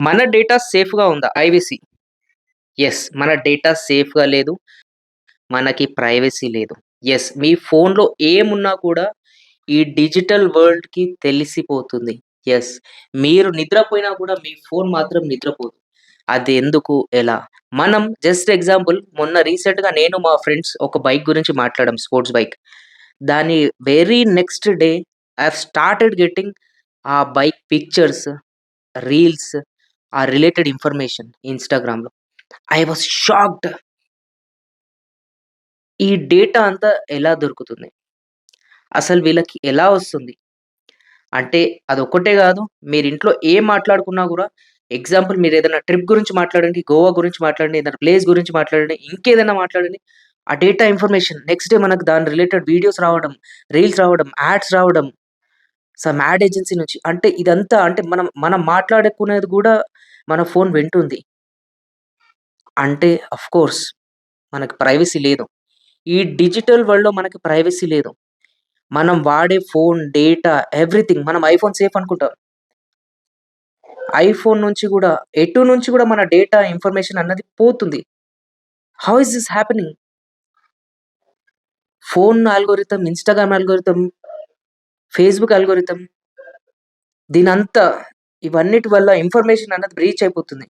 మన డేటా సేఫ్‌గా ఉందా? ప్రైవసీ. యెస్. మన డేటా సేఫ్‌గా లేదు. మనకి ప్రైవసీ లేదు. యెస్. మీ ఫోన్‌లో ఏమున్నా కూడా ఈ డిజిటల్ వరల్డ్‌కి తెలిసిపోతుంది. యెస్. మీరు నిద్రపోయినా కూడా మీ ఫోన్ మాత్రం నిద్రపోదు. అదెందుకు? ఎలా? మనం జస్ట్ ఎగ్జాంపుల్ మొన్న రీసెంట్‌గా నేను మా ఫ్రెండ్స్ ఒక బైక్ గురించి మాట్లాడాం స్పోర్ట్స్ బైక్. దాని very next day I have started getting ఆ బైక్ పిక్చర్స్, రీల్స్, ఆ రిలేటెడ్ ఇన్ఫర్మేషన్ ఇన్‌స్టాగ్రామ్‌లో. I was shocked. ఈ డేటా అంతా ఎలా దొరుకుతుంది? అసలు వీళ్ళకి ఎలా వస్తుంది? అంటే అదొక్కటే గాదు. మీరింట్లో ఏం మాట్లాడుకున్నా గూడా ఎగ్జాంపుల్ మీరేదైనా ట్రిప్ గురించి మాట్లాడండి, గోవా గురించి మాట్లాడండి, ఏదైనా ప్లేస్ గురించి మాట్లాడండి, ఇంకేదైనా మాట్లాడండి. ఆ డేటా ఇన్ఫర్మేషన్ నెక్స్ట్ డే మనకు దాని రిలేటెడ్ వీడియోస్ రావడం, రీల్స్ రావడం, యాడ్స్ రావడం, సమ్ యాడ్ ఏజెన్సీ నుంచి. అంటే ఇదంతా అంటే మనం మనం మాట్లాడుకునేది గూడా మన ఫోన్ వింటుంది. అంటే ఆఫ్‌కోర్స్ మనకు ప్రైవసీ లేదు. ఈ డిజిటల్ వరల్డ్‌లో మనకి ప్రైవసీ లేదు. మనం వాడే ఫోన్, డేటా, ఎవ్రీథింగ్ మనం ఐఫోన్ సేఫ్ అనుకుంటాం. ఐఫోన్ నుంచి గూడా ఎటు నుంచి గూడా మన డేటా ఇన్ఫర్మేషన్ అన్నది పోతుంది. How is this happening? Phone algorithm, Instagram algorithm, Facebook algorithm దీనంతా ఇవన్నిటి వల్ల ఇన్ఫర్మేషన్ అన్నది బ్రీచ్ అయిపోతుంది.